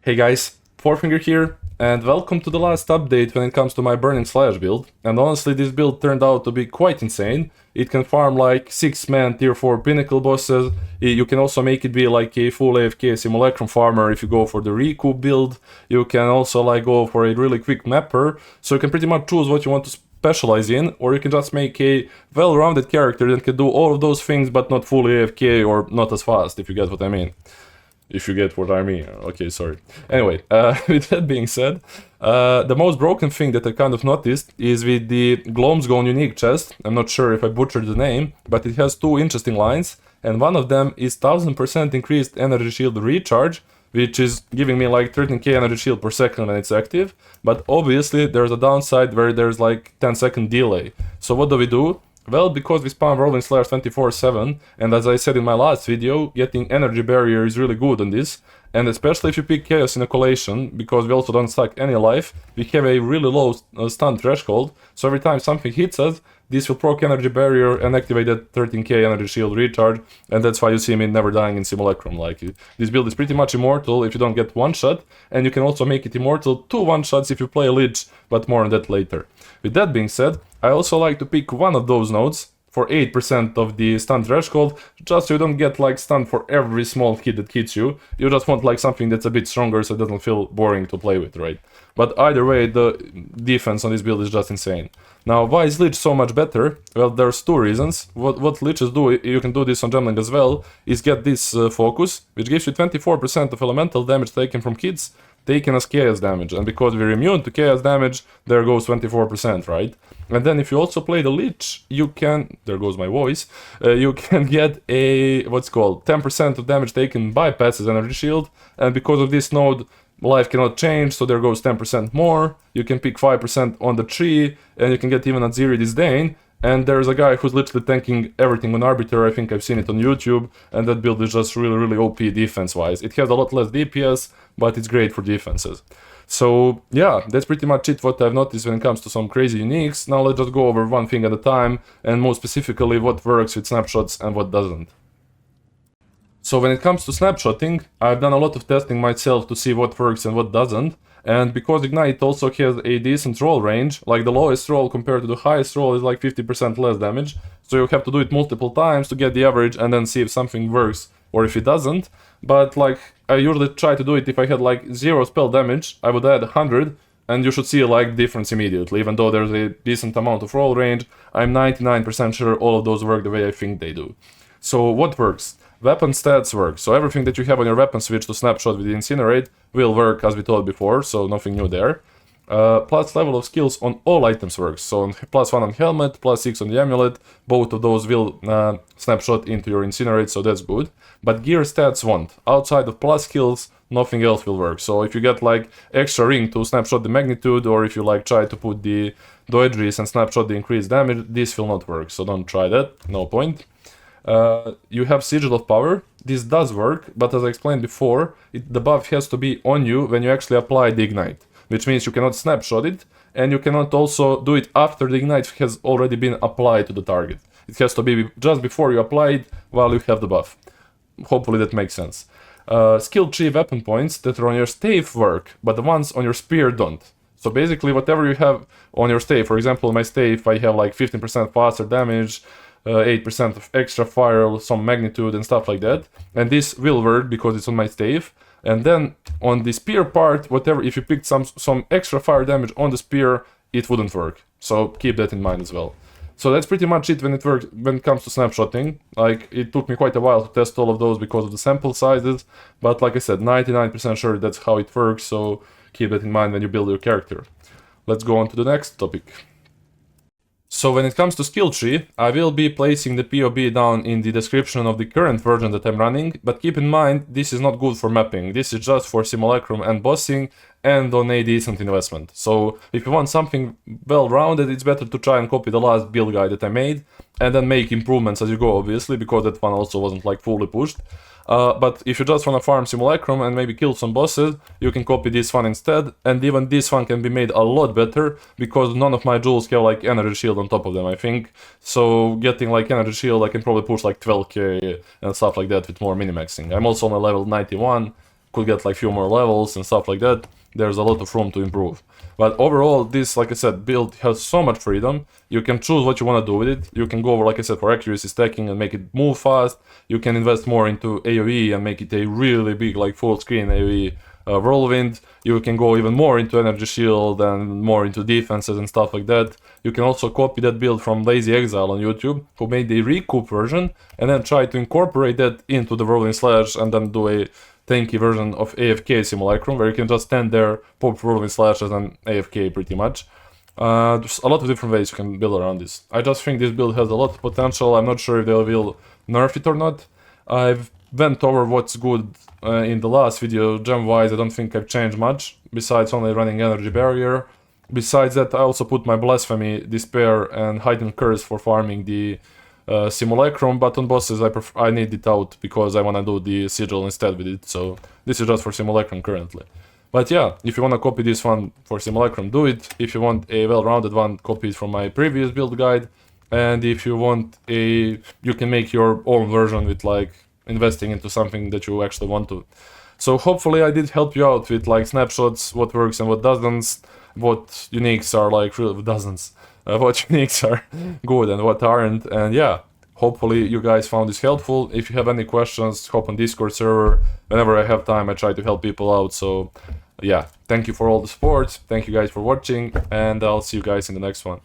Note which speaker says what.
Speaker 1: Hey guys, Fourfinger here, and welcome to the last update when it comes to my Burning Slash build. And honestly, this build turned out to be quite insane. It can farm like 6-man tier 4 pinnacle bosses. You can also make it be like a full AFK Simulacrum farmer if you go for the recoup build. You can also like go for a really quick mapper, so you can pretty much choose what you want to specialize in, or you can just make a well-rounded character that can do all of those things but not fully AFK or not as fast, if you get what I mean. If you get what I mean. Okay, sorry. Anyway, with that being said, the most broken thing that I kind of noticed is with the Gloamgown unique chest. I'm not sure if I butchered the name, but it has two interesting lines, and one of them is 1000% increased energy shield recharge, which is giving me like 13k energy shield per second when it's active, but obviously there's a downside where there's like 10-second delay. So what do? Well, because we spam Rolling Slash 24/7, and as I said in my last video, getting energy barrier is really good on this, and especially if you pick Chaos Inoculation, because we also don't suck any life, we have a really low stun threshold, so every time something hits us, this will proc energy barrier and activate that 13k energy shield recharge, and that's why you see me never dying in Simulacrum. Like, this build is pretty much immortal if you don't get one shot, and you can also make it immortal to one shots if you play a Lich, but more on that later. With that being said, I also like to pick one of those nodes for 8% of the stun threshold, just so you don't get like stunned for every small hit that hits you. You just want like something that's a bit stronger so it doesn't feel boring to play with, right? But either way, the defense on this build is just insane. Now, why is Lich so much better? Well, there's two reasons. What Liches do, you can do this on Gemling as well, is get this focus, which gives you 24% of elemental damage taken from hits, taken as chaos damage, and because we're immune to chaos damage, there goes 24%, right? And then if you also play the Lich, you can, there goes my voice, you can get a, what's called, 10% of damage taken bypasses energy shield, and because of this node, life cannot change, so there goes 10% more, you can pick 5% on the tree, and you can get even Aziri Disdain, and there's a guy who's literally tanking everything on Arbiter. I think I've seen it on YouTube, and that build is just really OP defense-wise. It has a lot less DPS, but it's great for defenses. So yeah, that's pretty much it what I've noticed when it comes to some crazy uniques. Now let's just go over one thing at a time, and more specifically what works with snapshots and what doesn't. So when it comes to snapshotting, I've done a lot of testing myself to see what works and what doesn't. And because Ignite also has a decent roll range, like the lowest roll compared to the highest roll is like 50% less damage, so you have to do it multiple times to get the average and then see if something works or if it doesn't. But like, I usually try to do it if I had like 0 spell damage, I would add 100, and you should see a like difference immediately. Even though there's a decent amount of roll range, I'm 99% sure all of those work the way I think they do. So what works? Weapon stats work, so everything that you have on your weapon switch to snapshot with the Incinerate will work as we told before, so nothing new there. Plus level of skills on all items works, so +1 on helmet, +6 on the amulet, both of those will snapshot into your Incinerate, so that's good. But gear stats won't. Outside of plus skills, nothing else will work. So if you get like extra ring to snapshot the magnitude, or if you like try to put the Doedris and snapshot the increased damage, this will not work, so don't try that, no point. You have Sigil of Power. This does work, but as I explained before, the buff has to be on you when you actually apply the Ignite, which means you cannot snapshot it, and you cannot also do it after the Ignite has already been applied to the target. It has to be just before you apply it, while you have the buff. Hopefully that makes sense. Skill tree weapon points that are on your stave work, but the ones on your spear don't. So basically whatever you have on your stave, for example my stave I have like 15% faster damage, 8% of extra fire, some magnitude and stuff like that, and this will work because it's on my stave. And then on the spear part, whatever, if you picked some extra fire damage on the spear, it wouldn't work, so keep that in mind as well. So that's pretty much it when it comes to snapshotting. Like, it took me quite a while to test all of those because of the sample sizes, but like I said, 99% sure that's how it works, so keep that in mind when you build your character. Let's go on to the next topic. So when it comes to skill tree, I will be placing the POB down in the description of the current version that I'm running, but keep in mind, this is not good for mapping, this is just for Simulacrum and bossing, and on a decent investment. So if you want something well-rounded, it's better to try and copy the last build guide that I made, and then make improvements as you go, obviously, because that one also wasn't like fully pushed. But if you just want to farm Simulacrum and maybe kill some bosses, you can copy this one instead, and even this one can be made a lot better, because none of my jewels have like energy shield on top of them, I think. So getting like energy shield, I can probably push like 12k and stuff like that with more minimaxing. I'm also on a level 91, could get like few more levels and stuff like that. There's a lot of room to improve. But overall, this, like I said, build has so much freedom. You can choose what you want to do with it. You can go over, like I said, for accuracy stacking and make it move fast. You can invest more into AoE and make it a really big, like full screen AoE whirlwind. You can go even more into energy shield and more into defenses and stuff like that. You can also copy that build from Lazy Exile on YouTube, who made the recoup version, and then try to incorporate that into the whirlwind slash and then do a tanky version of AFK Simulacrum, where you can just stand there, pop whirlwind slashes and AFK pretty much. There's a lot of different ways you can build around this. I just think this build has a lot of potential. I'm not sure if they will nerf it or not. I've went over what's good in the last video. Gem-wise, I don't think I've changed much, besides only running Energy Barrier. Besides that, I also put my Blasphemy, Despair and Hidden Curse for farming the Simulacrum, but on bosses I need it out because I want to do the Sigil instead with it, so this is just for Simulacrum currently. But yeah, if you want to copy this one for Simulacrum, do it. If you want a well-rounded one, copy it from my previous build guide. And if you want you can make your own version with like investing into something that you actually want to. So hopefully I did help you out with like snapshots, what works and what doesn't, what uniques are like really dozens. What uniques are good and what aren't, and yeah, hopefully you guys found this helpful. If you have any questions, hop on Discord server. Whenever I have time, I try to help people out, so yeah, thank you for all the support, thank you guys for watching, and I'll see you guys in the next one.